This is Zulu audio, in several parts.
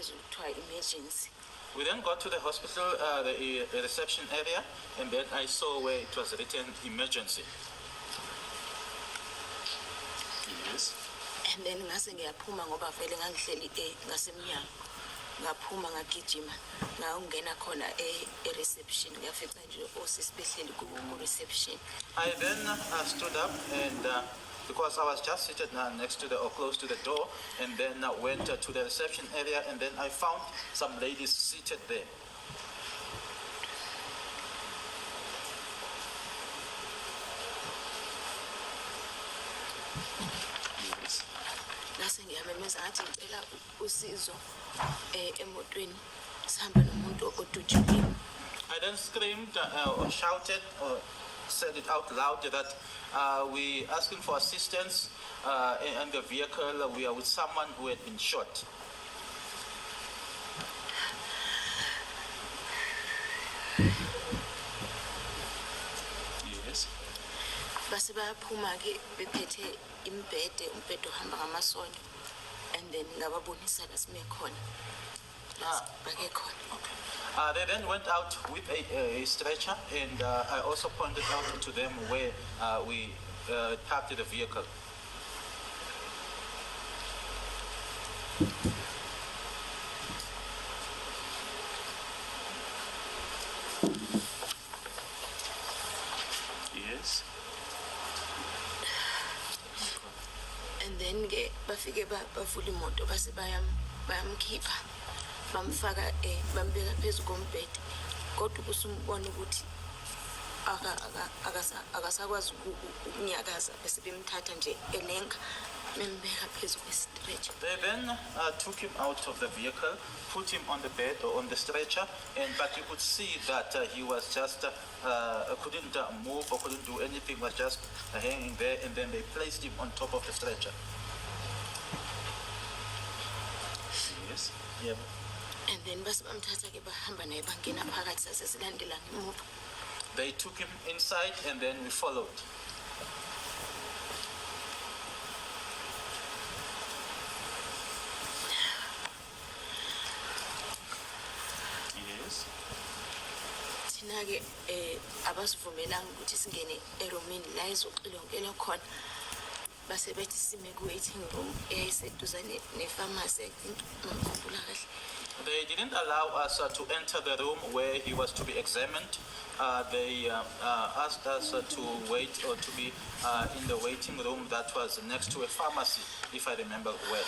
phezulu kuthiwa emergency. We then got to the hospital, the reception area, and then I saw where it was written emergency. Yes. And then ngase ngiyaphuma ngoba vele ngangihleli ngasemnyango. Ngaphuma ngagijima ngawungena khona reception ngafica nje osisibehleli ku reception. I then stood up and because I was just seated next to the or close to the door, and then went to the reception area, and then I found some ladies seated there. Yes. Ngase ngiyamemeza ngathi ngicela usizo emotweni sihamba nomuntu odutshiwe. I then screamed or shouted or said it out loud that we asking for assistance in the vehicle. We are with someone who had been shot. Yes. Base bayaphuma ke bephethe umbhede ohamba ngamasondo, and then ngababonisa la sime khona. Bake khona. They then went out with a stretcher, and I also pointed out to them where we parked the vehicle. Yes. And then ke bafike bavula imoto base bayamkhipha bamfaka bambeka phezu kombhede, kodwa kusumbona ukuthi akasakwazi ukunyakaza bese bemthatha nje elenga bembeka phezu kwestretcher. They then took him out of the vehicle, put him on the bed or on the stretcher, but you could see that he was just couldn't move or couldn't do anything, was just hanging there, and then they placed him on top of the stretcher. Yes. Yeah. And then base bamthatha ke bahamba naye bangena phakathi sasesilandela ngemuva. They took him inside, and then we followed. Yes. Thina ke abasivumelanga ukuthi singene eromini la izoxilongelwa khona. Base bethi sime ku waiting room eyayiseduzane ne-pharmacy, I think ngikhumbula kahle. They didn't allow us to enter the room where he was to be examined. They asked us to wait or to be in the waiting room that was next to a pharmacy, if I remember well.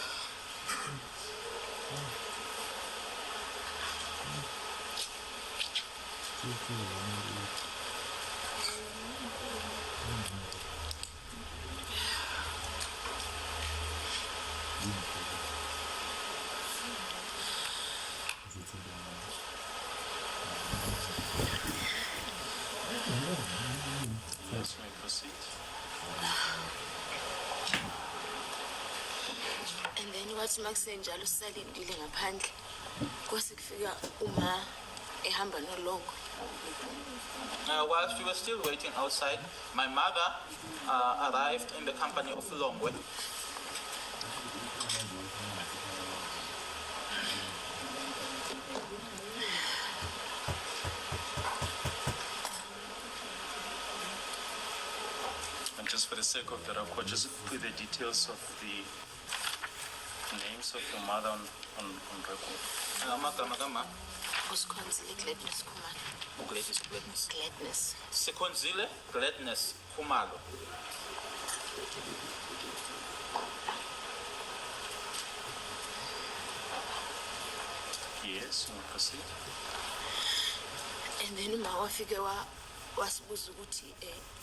Yes, may proceed. And then wathi makusenjalo sisalindile ngaphandle kwase kufika uma ehamba nolongo. Whilst we were still waiting outside, my mother arrived in the company of Longwe. And just for the sake of the record, just put the details of the names of your mother on record. Magama Usikhonzile Gladness Khumalo. Gladness. Gladness. Sikhonzile Gladness Khumalo. Yes, may proceed. And then uma wafike wasibuza ukuthi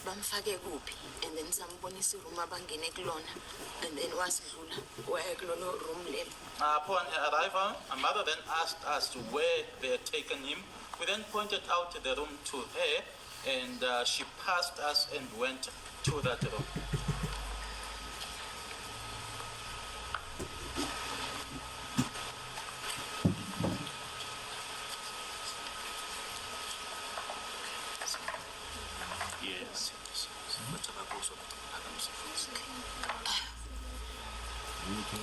bamfake kuphi, and then sambonisa iroom abangene kulona, and then wasidlula waya kulolo room lelo. Upon her arrival, my mother then asked us to where they had taken him. We then pointed out the room to her, and she passed us and went to that room. Yes.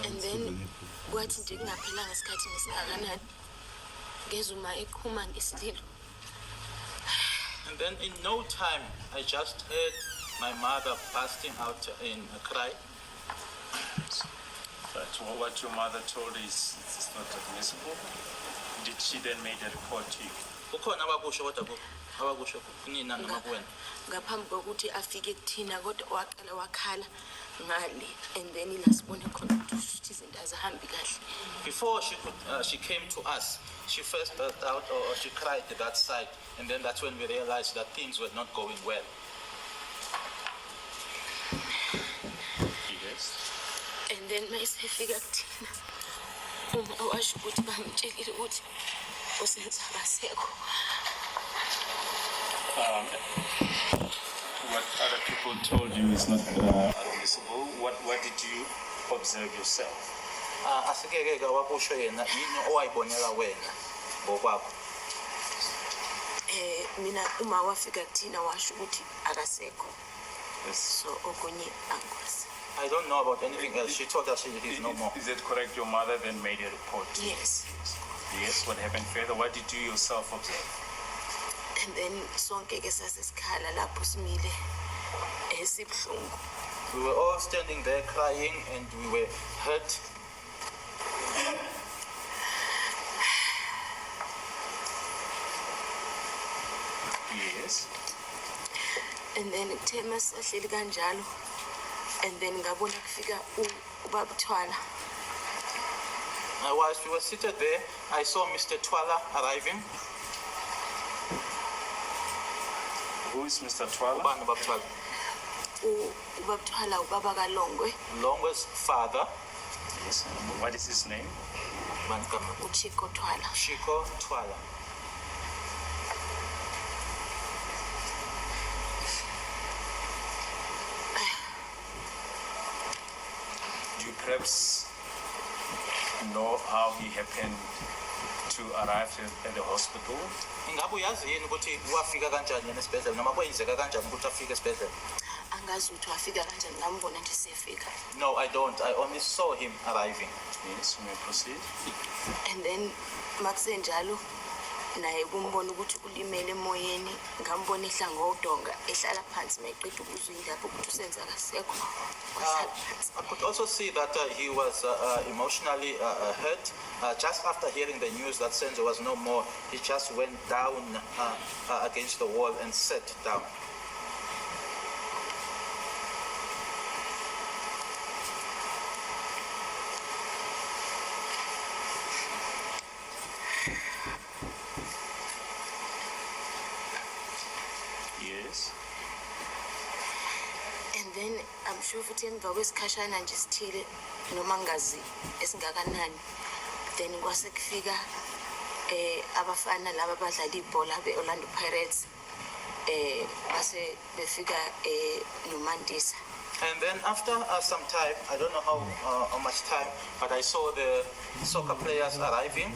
And then kwathi nje kungaphelanga isikhathi ngesingakanani ngezuma eqhuma ngesililo. And then in no time, I just heard my mother bursting out in a cry. But what your mother told you is it's not admissible. Did she then make a report to you? Kukhona abakusho kodwa abakusho kunina noma kuwena. Ngaphambi kokuthi afike kuthina kodwa waqala wakhala ngale and then ilasibone khona ukuthi izinto azihambi kahle. Before she came to us, she first burst out or she cried to that side, and then that's when we realized that things were not going well. Yes. And then mayisefika kuthina uma washo ukuthi bangitshelile ukuthi usenza akasekho. What other people told you is not admissible. What did you observe yourself? Asikeke wakusho yena yini owayibonela wena ngokwakho. Mina uma wafika kuthina washo ukuthi akasekho. Yes. So okunye angikwazi. I don't know about anything else. She told us it is no more. Is it correct your mother then made a report? Yes. Yes, what happened further? What did you yourself observe? And then sonke ke sasesikhala lapho simile esibhlungu. We were all standing there crying and we were hurt. Yes. And then kuthe sahleli kanjalo and then ngabona kufika ubabuthwala. Whilst we were seated there, I saw Mr. Twala arriving. Who is Mr. Twala? Ubani ubabuthwala? Ubabuthwala ubaba kaLongwe. Longwe's father. Yes. What is his name? Ubani igama? Uchiko Twala. Shiko Twala. Do you perhaps know how he happened to arrive at the hospital? Ingabe uyazi yini ukuthi wafika kanjani yena esibhedlela noma kwenzeka kanjani ukuthi afike esibhedlela? Angazi ukuthi wafika kanjani ngambona nje sefika. No, I don't. I only saw him arriving. Yes, you may proceed. And then makusenjalo naye kumbona ukuthi ulimele emoyeni ngambona ehla ngodonga ehlala phansi mayiqeda ukuzwa indaba ukuthi usenza akasekho. I could also see that he was emotionally hurt. Just after hearing the news that Senzo was no more, he just went down against the wall and sat down. Yes. And then I'm sure futhi emva kwesikhashana nje sithile noma ngazi esingakanani then kwase kufika abafana laba abadlala ibhola beOrlando Pirates base befika noMandisa. And then after some time, I don't know how much time, but I saw the soccer players arriving,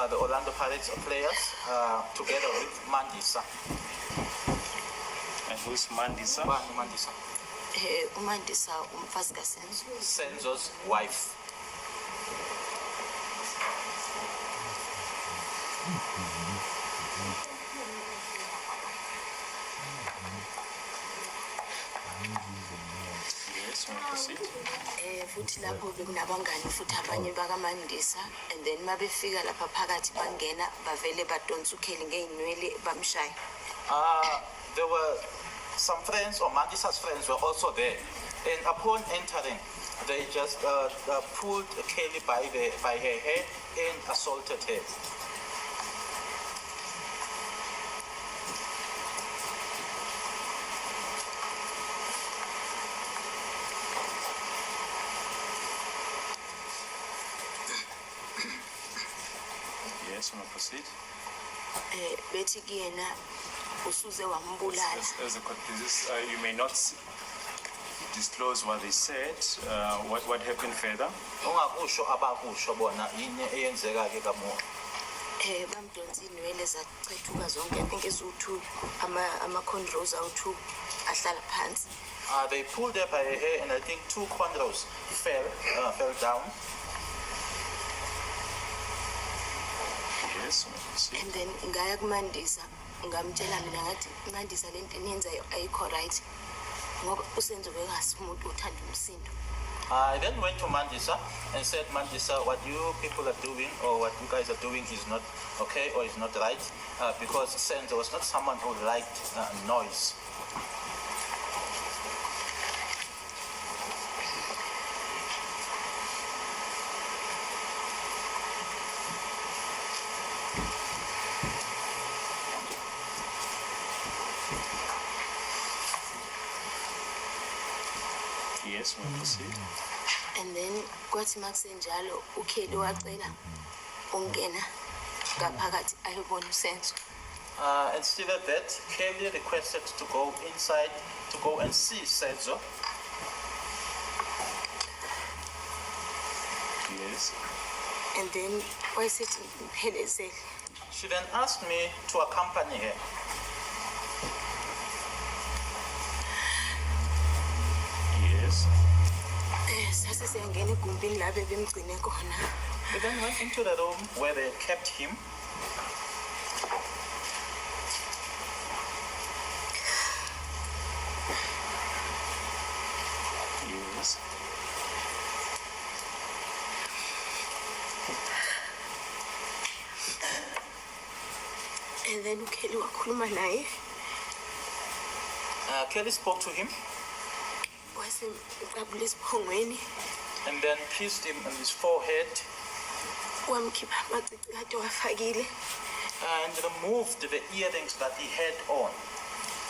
the Orlando Pirates players, together with Mandisa. And who's Mandisa? Mandisa. uMandisa umfazi kaSenzo. Senzo's wife. Yes, you may proceed. Futhi lapho bekunabangani futhi abanye bakaMandisa and then mabefika lapha phakathi bangena bavele badonsa ukheli ngeinwele bamshaya. There were some friends, or Mandisa's friends were also there. And upon entering, they just pulled Kelly by her hair and assaulted her. Yes, you may proceed. Bethi kuyena usuze wambulala. You may not disclose what they said. What happened further? Ungakusho abakusho bona yini eyenzeka ke kamuva. Bamdonsa inwele zacethuka zonke. I think ezu2 ama-cornrows awu2 ahlala phansi. They pulled her by her hair and I think 2 cornrows fell down. Yes, you may proceed. And then ngaya kumandisa ngamtshela mina ngathi Mandisa lento eniyenzayo ayikho right ngoba uSenzo bekasi umuntu othanda umsindo. I then went to Mandisa and said, Mandisa, what you people are doing or what you guys are doing is not okay or is not right because Senzo was not someone who liked noise. Yes, we proceed. And then kwathi makusenjalo uKelly wacela ungena ngaphakathi ayibona uSenzo. And still at that, Kelly requested to go inside to go and see Senzo. Yes. And then wayesethi ngiphelezele. She then asked me to accompany her. Yes. Sase siyangena egumbini la bebemgcine khona. We then went into the room where they kept him. Yes. And then uKelly wakhuluma naye. Kelly spoke to him Wasemqabula esiphongweni. and then kissed him on his forehead Wamkhipha amacici kade wafakile. and removed the earrings that he had on.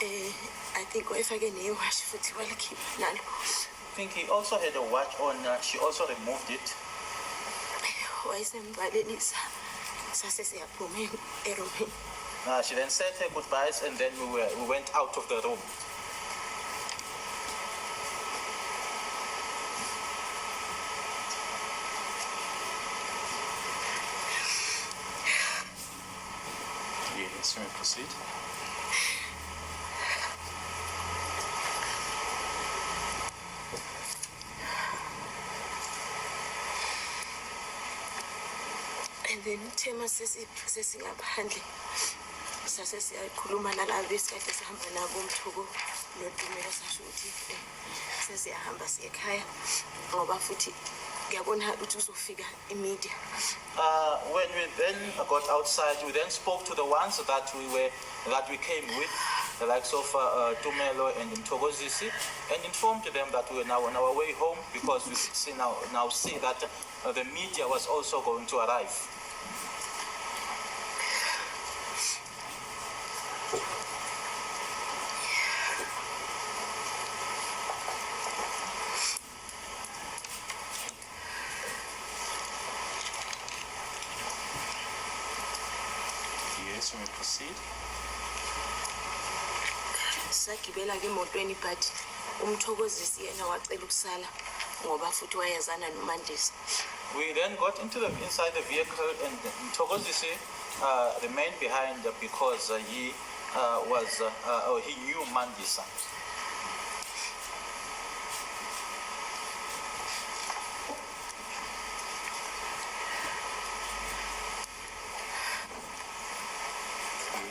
I think wayefake newashi futhi walikhipha nalo. I think he also had a watch on. She also removed it. Wayesemvalelisa. Sase siyaphuma eromini. She then said her goodbyes and then we went out of the room. Yes, we proceed. And then Thema sesingaphandle. Sase siyakhuluma nalabo esikade sihamba nabo uMthuko noDumela sasho ukuthi sesiyahamba siye ekhaya ngoba futhi ngiyabona ukuthi uzofika imedia. When we then got outside, we then spoke to the ones that we came with, the likes of Tumelo and Mtogozisi, and informed them that we were now on our way home because we see now see that the media was also going to arrive. Yes, we may proceed. Sagibela ke emotweni but uMthokozisi yena wacela ukusala ngoba futhi wayezana noMandisa. We then got inside the vehicle and Mtogozisi remained behind because he knew Mandisa.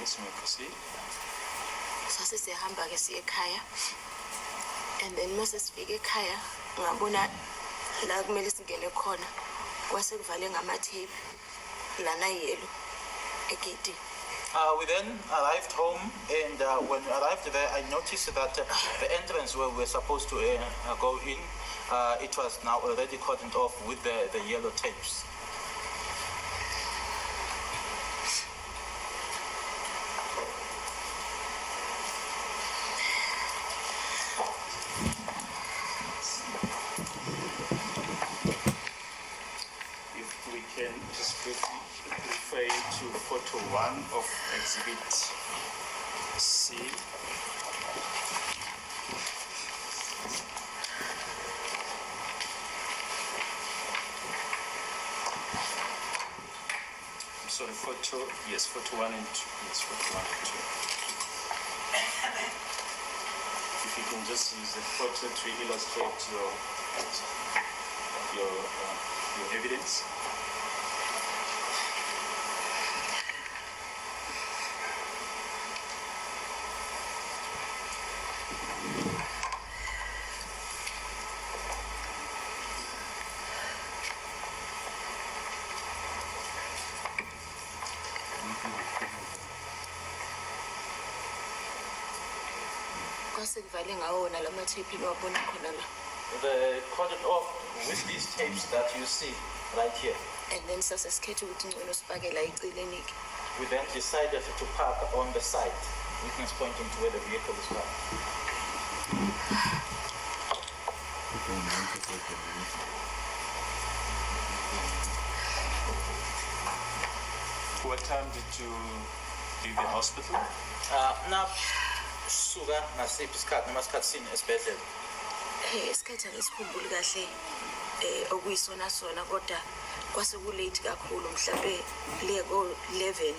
Yes, we may proceed. Sase siyahamba ke siye ekhaya. And then mase sifike ekhaya ngabona la kumele singene khona. Kwase kuvale ngamathepe lana yellow egate. We then arrived home, and when we arrived there, I noticed that the entrance where we were supposed to go in, it was now already cordoned off with the yellow tapes. If we can just briefly refer to photo 1 of exhibit C. Sorry, photo 1 and 2. Yes, photo 1 and 2. If you can just use the photo to illustrate your evidence. Masekuvale ngawo wona lama tape niwabona khona la. They cordoned off with these tapes that you see right here. And then sasesikhetha ukuthi ngcono sifake la eceleni ke. We then decided to park on the side, witness pointing to where the vehicle is parked. What time did you leave the hospital? Now, suka nasiphi isikhathi noma isikhathi sini esibhedlela? Isikhetha ngesikhumbuli kahle okuyisona sona kodwa kwase ku late kakhulu mhlambe le ko 11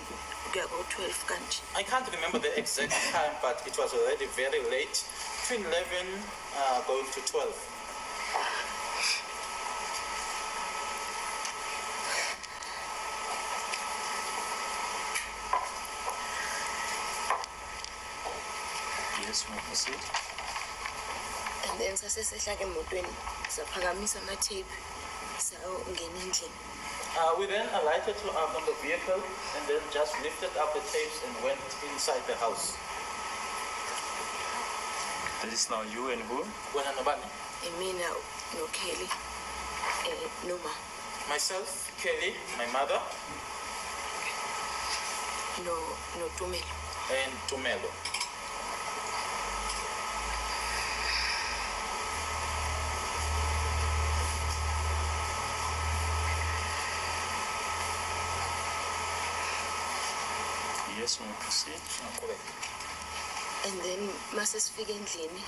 kuya ko 12 kanje. I can't remember the exact time, but it was already very late, between 11 going to 12. Yes, we proceed. And then sasesehla ke emotweni saphakamisa ama tape sawungena endlini. We then alighted on the vehicle and then just lifted up the tapes and went inside the house. This is now you and who? Wena nobani? Mina no Kelly Noma Myself, Kelly, my mother, no Tumelo. and Tumelo. Yes, we proceed. Correct. And then mase sifike endlini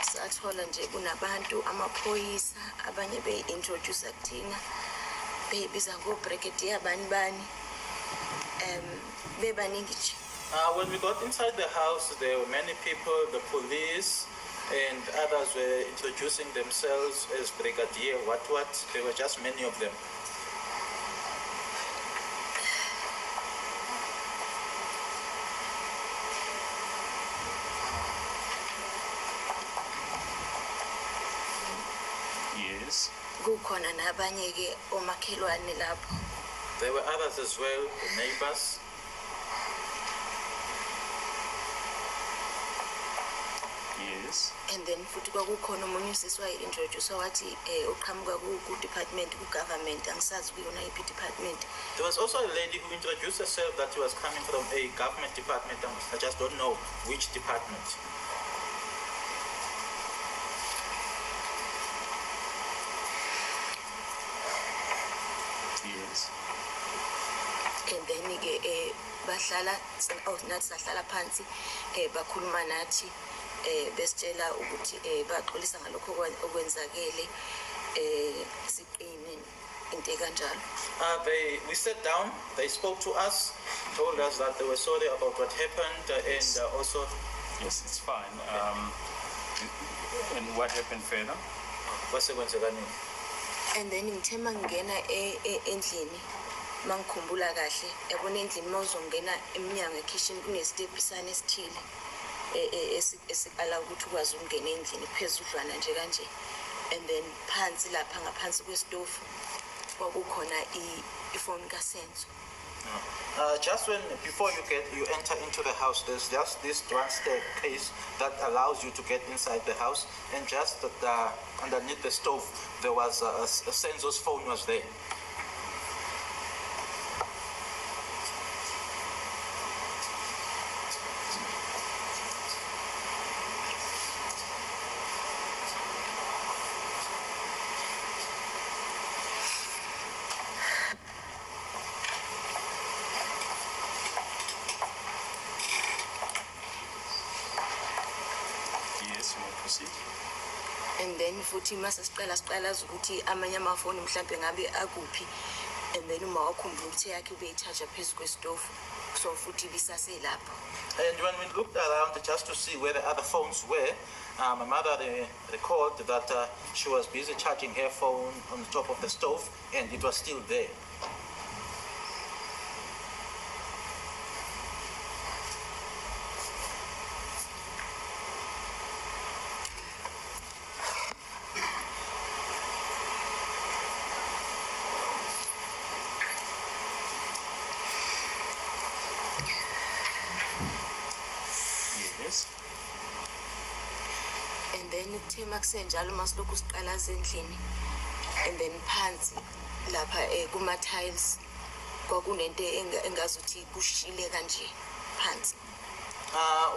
sathola nje kunabantu amaphoyisa abanye introduce kuthina bebiza ngo brigadier bani bebaningi nje. When we got inside the house, there were many people, the police, and others were introducing themselves as brigadier, what. There were just many of them. Yes. Kukhona nabanye ke omakhelwane lapho. There were others as well, the neighbors. Yes. And then futhi kwakukhona umunye usisi introduce wathi uqhamuka ku department ku government angisazi kuyona iphi department. There was also a lady who introduced herself that she was coming from a government department. I just don't know which department. Yes. And then ke bahlala nathi sahlala phansi bakhuluma nathi besitshela ukuthi baxolisa ngalokho okwenzakele siqine into kanjalo. We sat down, they spoke to us, told us that they were sorry about what happened, and also... Yes, it's fine. And what happened further? And then ngithe mangena endlini mangikhumbula kahle yabona endlini mawuzongena eminyango ekitchen kunestephisana esithile esikala ukuthi ukwazi ukungena endlini phezudlwana nje kanje. And then phansi lapha ngaphansi kwesitofu kwakukhona iphone kaSenzo. Just before you enter into the house, there's just this one staircase that allows you to get inside the house, and just underneath the stove there was a Senzo's phone was there. Yes, we proceed. And then futhi mase siqala ukuthi amanye amafoni mhlambe ngabe akuphi, and then uma wakhumbula ukuthi yakhe ube charger phezu kwesitofu so futhi bisase lapho. And when we looked around just to see where the other phones were, my mother recalled that she was busy charging her phone on the top of the stove, and it was still there. Yes. then kuthe makusenjalo masilokhu siqalaza endlini and then phansi lapha kuma-tiles kwakunento engazuthi kushile kanje phansi.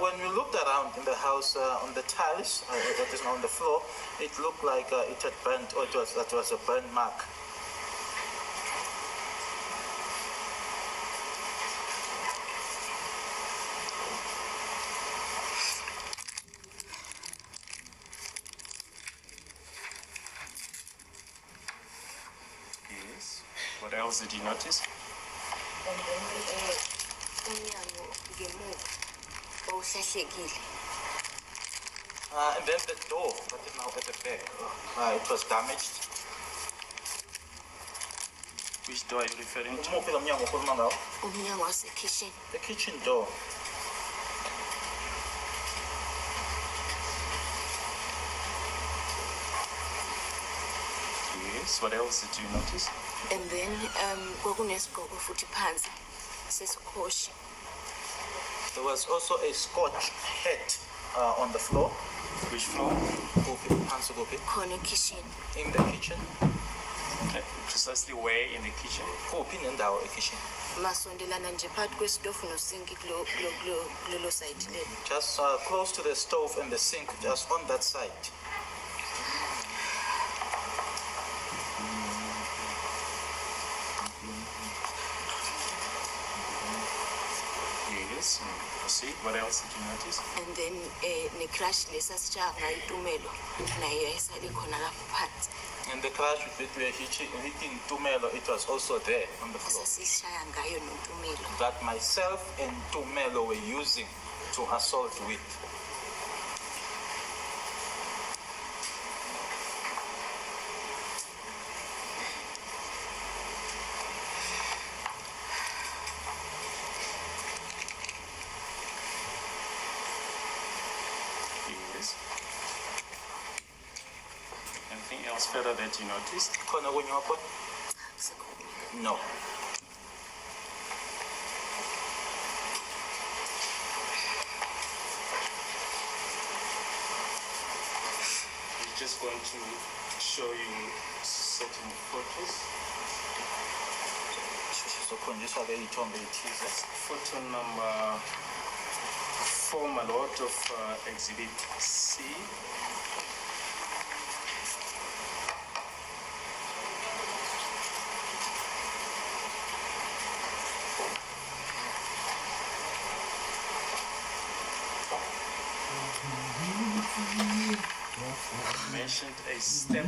When we looked around in the house on the tiles that is on the floor, it looked like it had burnt, or that was a burn mark. Yes. What else did you notice? And then umnyango ngemuva wawuhlahlekile. And then the door that is now at the back, it was damaged. Which door are you referring to? Umnyango wasekitchen. The kitchen door. Yes. What else did you notice? And then kwakunesigqoko futhi phansi sesikhoshi. There was also a Scotch hat on the floor. Which floor? Khona kitchen. In the kitchen. Okay. Precisely where in the kitchen? Kitchen. Masondelana nje phakathi kwesitofu nosinki kulelo side lelo. Just close to the stove and the sink, just on that side. Yes. Proceed. What else did you notice? And then ne-crush lesasitsha ngayitumelo nayo yayisale khona lapho phansi. And the crash that we were hitting Tumelo, it was also there on the floor. Sasishaya ngayo notumelo. That myself and Tumelo were using to assault with. Yes. Anything else further that you noticed? No. We're just going to show you certain photos. Photo number 4, my lord, of exhibit C. Mentioned a step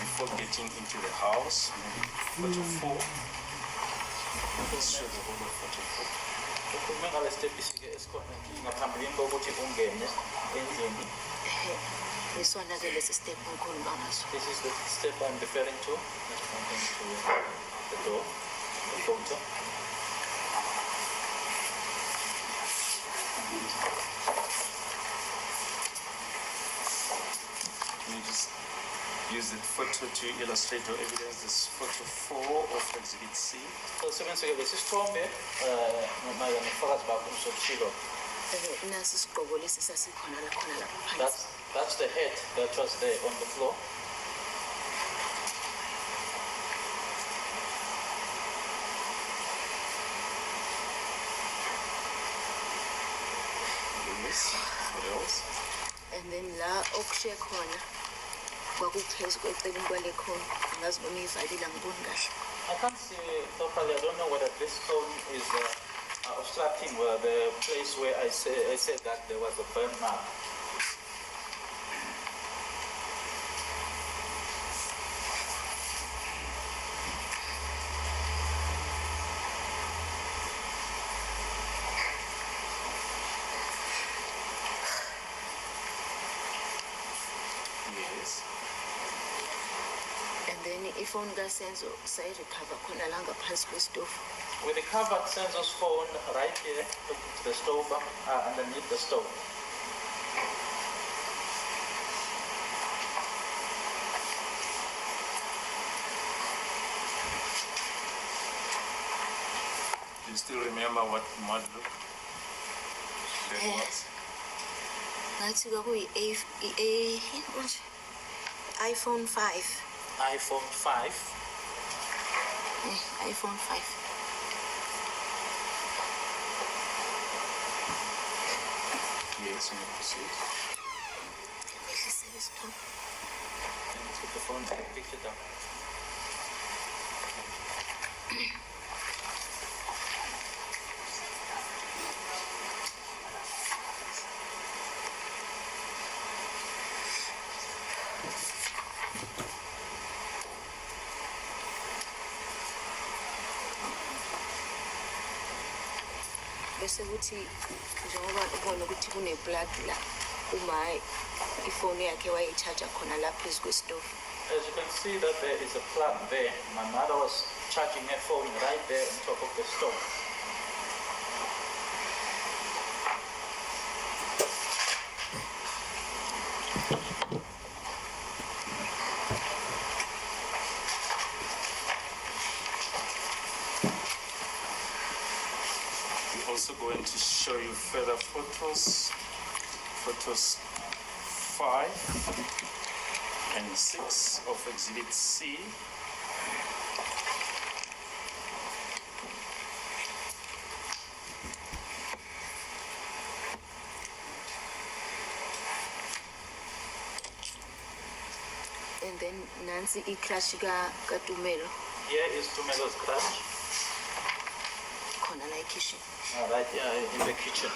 before getting into the house. Photo 4. Let's show the whole of photo 4. This one has a little step on Bamas. This is the step I'm referring to. The door, the photo. Can you just use the photo to illustrate or evidence this photo 4 of exhibit C? So this is from there. That's the head that was there on the floor. Yes. What else? And then la okushe khona kwakuphezu kweceleni kwale khona angazibona ivalile angiboni kahle. I can't see properly. I don't know whether this stone is obstructing the place where I said that there was a burn mark. Yes. And then ifoni kaSenzo sayirecover khona la ngaphansi kwesitofu. We recovered Senzo's phone right here to the stove, underneath the stove. Do you still remember what mud looked? That was? ngathi iPhone 5. iPhone 5. iPhone 5. Yes, you may proceed. And take the phone and pick it up. Bese kuthi njengoba ubona ukuthi kune-plug la uma ifoni yakhe wayicharger khona la phezu kwesitofu. As you can see that there is a plug there. My mother was charging her phone right there on top of the stove. We're also going to show you further photos. Photos 5 and 6 of Exhibit C. And then nansi i-crush kaTumelo Here is Tumelo's crush. khona la ekitchen. Right here in the kitchen.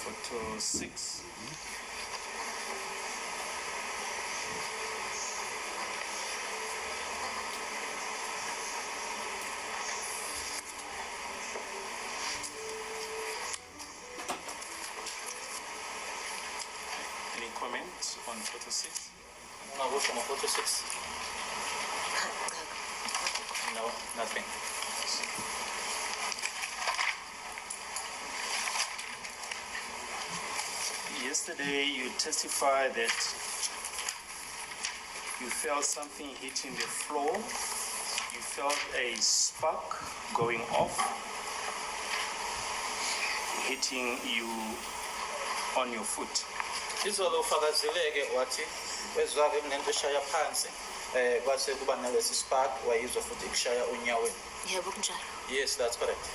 Photo 6. Any comment on photo 6? What's on photo 6? No, nothing. Yesterday you testified that you felt something hitting the floor. You felt a spark going off, hitting you on your foot. Izolo ufakazileke wathi wezwake kunento eshaya phansi kwase kuba nalesi spark wayizwa futhi kushaya unyaweni. Yebo kunjalo. Yes, that's correct.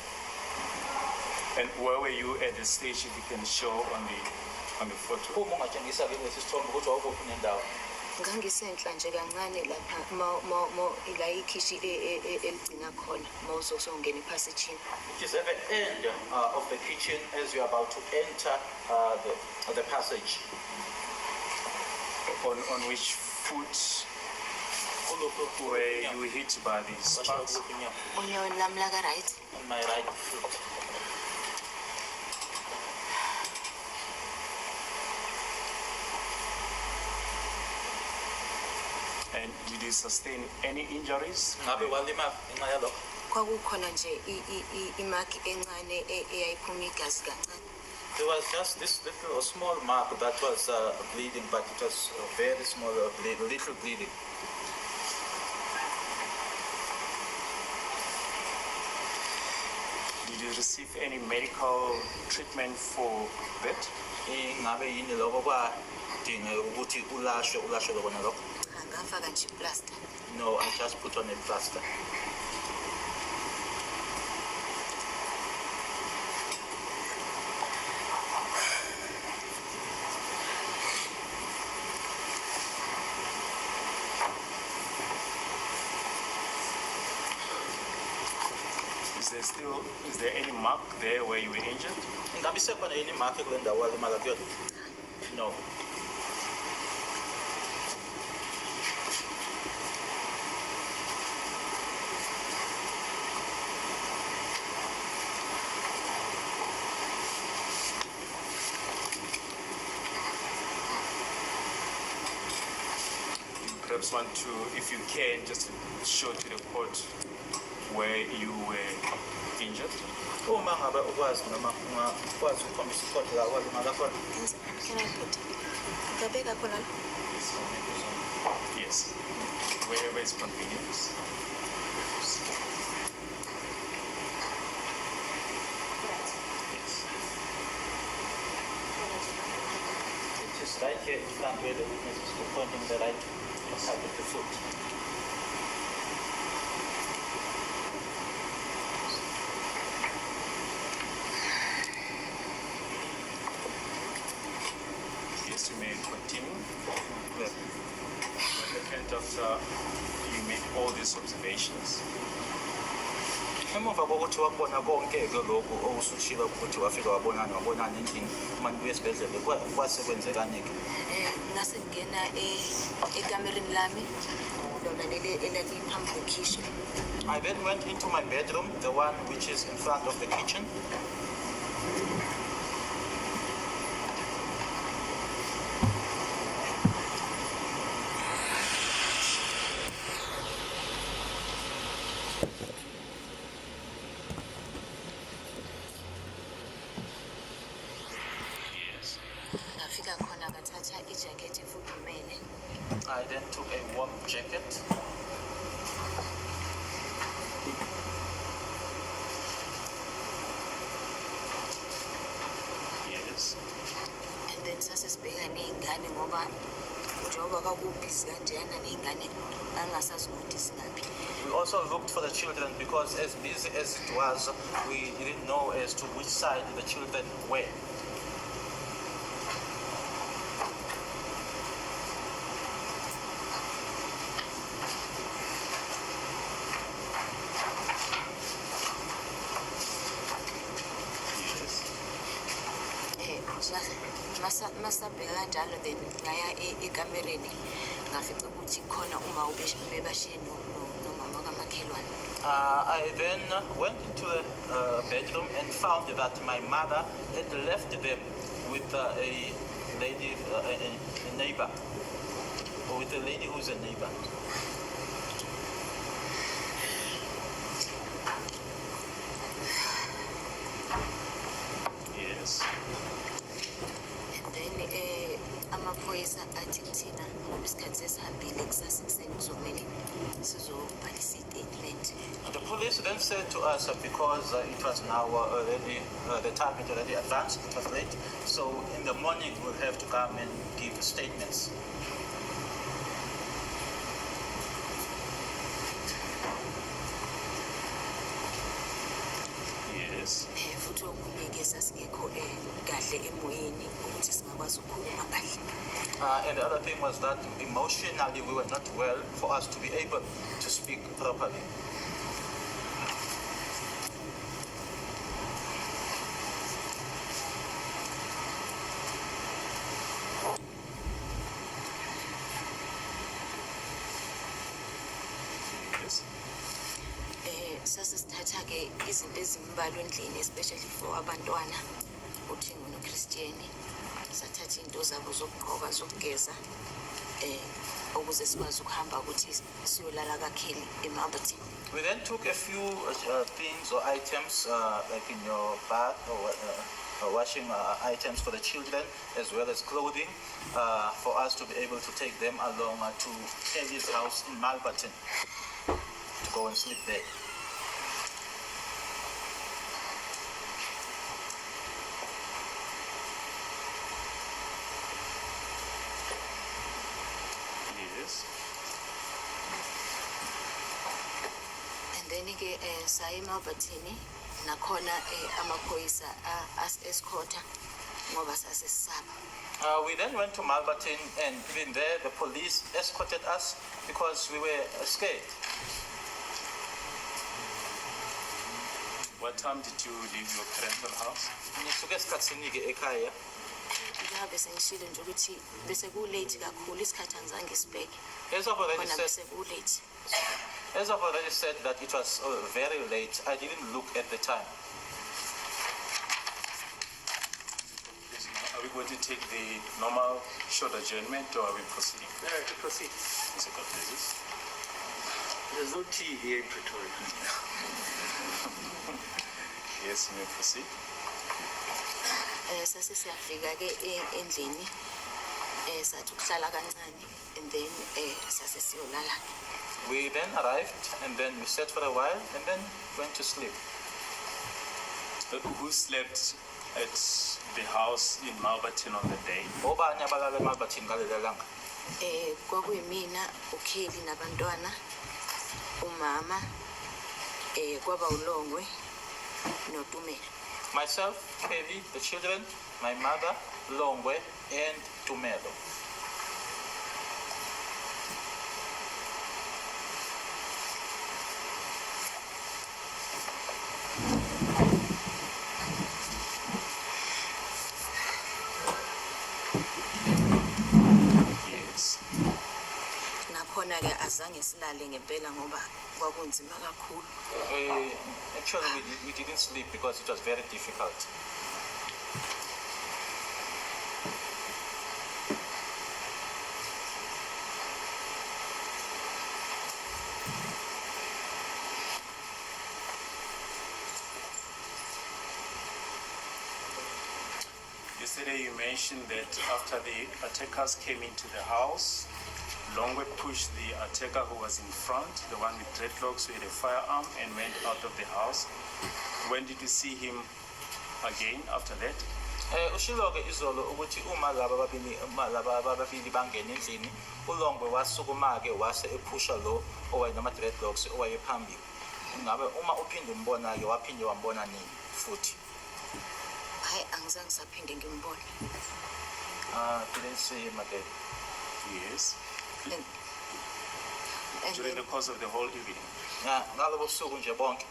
And where were you at the stage, if you can show on the photo? Uma ungatshengisa ke lesi sithombe ukuthi wawuphi nendawo. Ngangisenhla nje kancane lapha ila ikhishi eligcina khona mawuzongena ephasejini. It is at the end of the kitchen as you are about to enter the passage. On which foot were you hit by the sparks? Unyaweni lami la ka-right. On my right foot. And did you sustain any injuries? Ngabe walima ngenxa yalokho? Kwakukhona nje imaki encane eyayiphuma igazi kancane. There was just this little small mark that was bleeding, but it was a very small little bleeding. Did you receive any medical treatment for that? Ngabe yini lokho kwadingeka ukuthi ulashwe lokho nalokho? Ngafaka nje plaster. No, I just put on a plaster. Is there any mark there where you were injured? Ngabe sekhona yini mark kule ndawo walimala kuyona? No. Perhaps want to, if you can, just show to the court where you were injured. Uma ngabe ukwazi noma ungakwazi ukukhombisa ikhodi la walimala khona. Can I put it? Ngabeka khona Yes. Wherever is convenient. Yes. It is right here in front where the witness is pointing the right side of the foot. Yes, you may continue. But after you make all these observations, Emuva kokuthi wakubona konke-ke lokhu osushilo ukuthi wafika wabonani endlini uma nibuya esibhedlele kwase kwenzekani-ke? ngase ngena ekamereni lami lona leli elaliphambi kwekhishini. I then went into my bedroom, the one which is in front of the kitchen. Ngafika khona ngathatha ijakhethi efudumele. I then took a warm jacket. yes, And then sasesibheka ney'ngane ngoba njengoba kwakubhizi kanjena ney'ngane angasazi ukuthi singaphi. We also looked for the children because as busy as it was, we didn't know as to which side the children were. yes. Masabheka kanjalo then ngaya ekamereni ngafica ukuthi khona uma ubebashiye nomama kamakhelwane. I then went into the bedroom and found that my mother had left them with a lady, a neighbor, or with a lady who's a neighbor. Yes. And then amaphoyisa athi kuthina ngoba isikhathi sesihambile kusasa ekuseni kuzomele sizobhalisa i-statement. The police then said to us because it was now already, the time had already advanced, it was late, so in the morning we'll have to come and give statements. Yes. Futhi okunye-ke sasingekho kahle emoyeni ukuthi singakwazi ukukhuluma kahle. And the other thing was that emotionally we were not well for us to be able to speak properly. Yes. Sasisithatha-ke izinto ezimbalwa endlini especially for abantwana uthi ngonokristiyeni sathatha iy'nto zabo zokugqoka zokugeza ukuze sikwazi ukuhamba ukuthi siyolala kakheli eMalberton. We then took a few things or items like in your bath or washing items for the children as well as clothing for us to be able to take them along to Kelly's house in Malberton to go and sleep there. Yes. And then-ke saya eMalberton nakhona amaphoyisa as-escorta ngoba sasesisaba. We then went to Malberton and even there the police escorted us because we were scared. What time did you leave your parental house? Ngisuke esikhathini-ke ekhaya. Njengabe sengishilo nje ukuthi bese ku-late kakhulu isikhathi angizange sibheke As I've already khona said, bese ku-late. as I've already said that it was very late, I didn't look at the time. Are we going to take the normal short adjournment or are we proceeding? To proceed. Mr. Cortez. There's no tea here in Pretoria. Yes, you may proceed. Sase siyafika-ke endlini sathi ukuhlala kancane and then sase siyolala. We then arrived and then we sat for a while and then went to sleep. Who slept at the house in Malberton on the day? Obani abalala eMalberton ngalelo langa? Kwakuyimina, uKelly nabantwana, umama, kwaba uLongwe noTumelo. Myself, Kelly, the children, my mother, Longwe, and Tumelo. Yes. Nakhona ke azange silale ngempela ngoba kwakunzima kakhulu. Actually, we didn't sleep because it was very difficult. Yesterday you mentioned that after the attackers came into the house, Longwe pushed the attacker who was in front, the one with dreadlocks with a firearm, and went out of the house. When did you see him again after that? Ushiloke izolo ukuthi uma laba babili bangena endlini, uLongwe wasukuma ke wase ephusha lo owayenama dreadlocks owayephambili. Ngabe uma uphinde umbona ke waphinde wambona nini futhi? Hayi angizange saphinde ngimbone. Didn't see him again. Yes. And During the course of the whole evening? Ngalobo busuku nje bonke.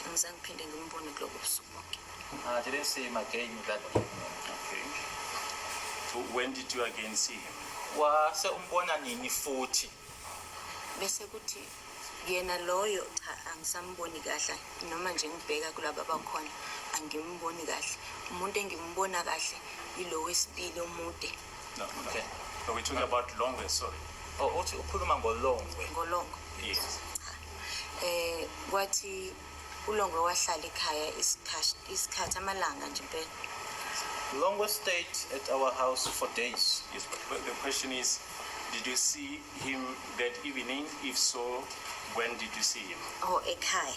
angizange phinde ngimbone kulobo busuku bonke. Didn't see him again that evening. Okay. So when did you again see him? Wase umbona nini futhi? Bese kuthi yena loyo cha angisamboni kahle noma nje ngibheka kulabo abakhona angimboni kahle. Umuntu engimbona kahle yilo wesibili omude. No. Okay. So we're talking about Longwe, sorry. Uthi ukhuluma ngoLongwe. Ngolongo. Yes. Kwathi uLongwe wahlala ekhaya isikhathi amalanga nje impela. Longwe stayed at our house for days. Yes, but the question is, did you see him that evening? If so, when did you see him? Oh ekhaya.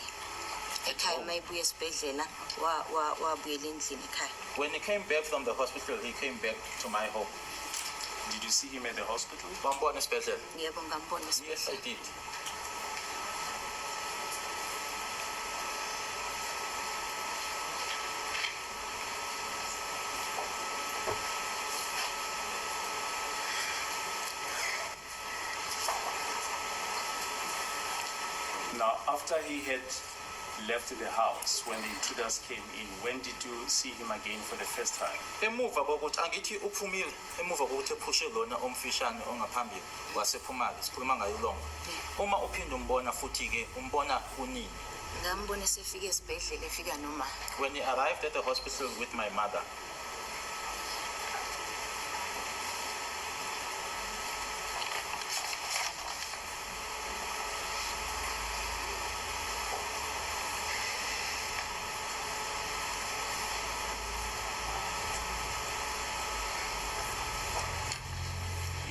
Ekhaya mayibuye esibhedlela wabuyela endlini ekhaya. When he came back from the hospital, he came back to my home. Did you see him at the hospital? Wambona esibhedlela? Yebo ngambona Yes, I esibhedlela. did. Now, after he had left the house, when the intruders came in, when did you see him again for the first time? Emuva kokuthi angithi uphumile, emuva kokuthi ephushe lona omfishane ongaphambili wasephumala, sikhuluma ngayo uLongwe. Uma uphinde umbona futhi ke umbona kunini? Ngambona sefike esibhedlela efika noma. When he arrived at the hospital with my mother.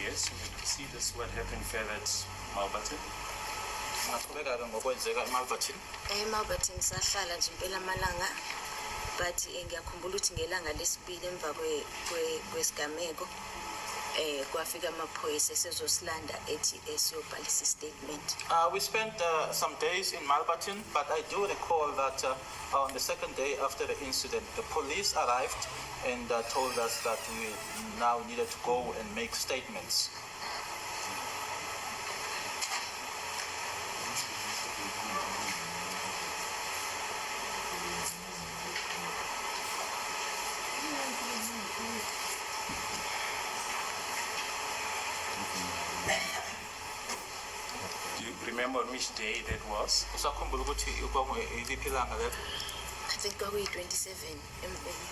Yes, you see this what happened further at Malberton? Ngaqhubeka ke ngokwenzeka eMalberton. Malberton sahlala nje impela amalanga but ngiyakhumbula ukuthi ngelanga lesibili emva kwesigameko kwafika amaphoyisa esezosilanda ethi esiyobhalisa statement. We spent some days in Malberton, but I do recall that on the second day after the incident, the police arrived and told us that we now needed to go and make statements. Do you remember on which day that was? Usakhumbula ukuthi iliphi ilanga lelo? I think kwakuyi-27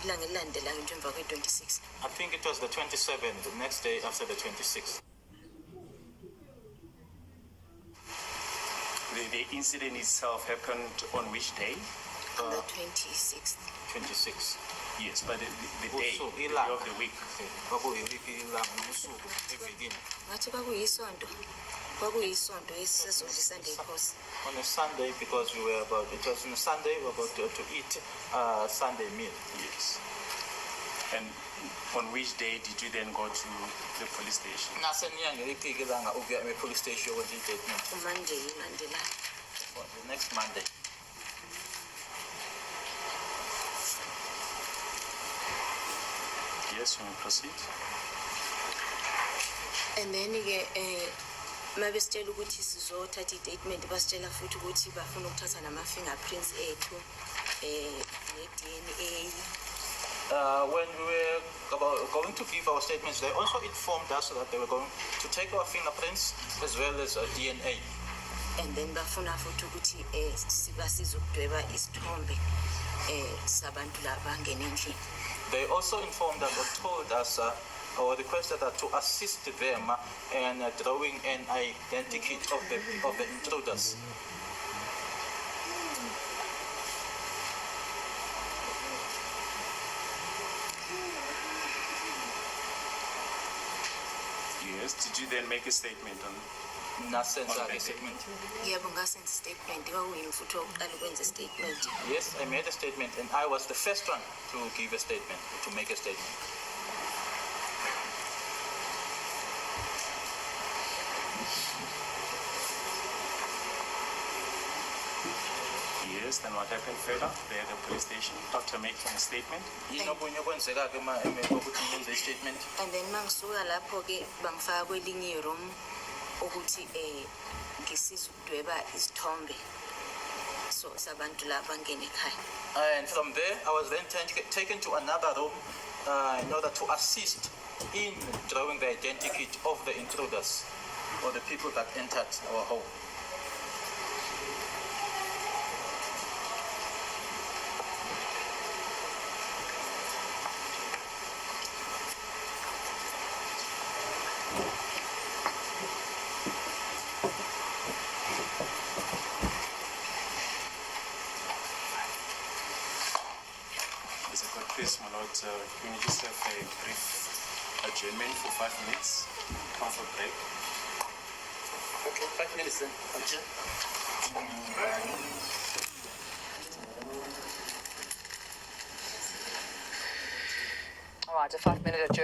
ilanga elilandelayo nje emva kwe-26. I think it was the 27th, the next day after the 26th. The incident itself happened on which day? On the 26th. 26th. Yes, but the day, Usuku, the day ilanga. of the week. Kwakuyiliphi ilanga nosuku evekini? ngathi kwakuyisonto esisezonke Sunday course. On a Sunday, because it was on a Sunday, we were about to eat Sunday meal. Yes. And on which day did you then go to the police station? Naseniyangiliphi ilanga ukuya police station with the statement? Monday ilandelayo. The next Monday. Yes, you may proceed. And then mabesitshela ukuthi sizothatha i-statement basitshela futhi ukuthi bafuna ukuthatha nama-fingerprints ethu ne-DNA. When we were going to give our statements, they also informed us that they were going to take our fingerprints as well as DNA. And then bafuna futhi ukuthi sibasize ukudweba isithombe sabantu laba bangena endlini. They also informed us or told us or requested us to assist them in drawing an identity of the intruders. Yes, did you then make a statement on Nasenza Okay. a statement. Yebo ngasenza statement kwakuyimi futhi oqala ukwenza statement. Yes, I made a statement and I was the first one to give a statement, to make a statement. Yes, then what happened further there at the police station after making a statement? Yini okunye okwenzeka-ke emva kokuthi ngenze i-statement? And then mangisuka lapho ke bangifaka kwelinye i-room ukuthi ngisiza ukudweba isithombe so sabantu laba bangena ekhaya. And from there, I was then taken to another room in order to assist in drawing the identity of the intruders or the people that entered our home. Please, my lord, can you just have a brief adjournment for 5 minutes? Come for break. Okay, 5 minutes then. All right, a 5-minute adjournment.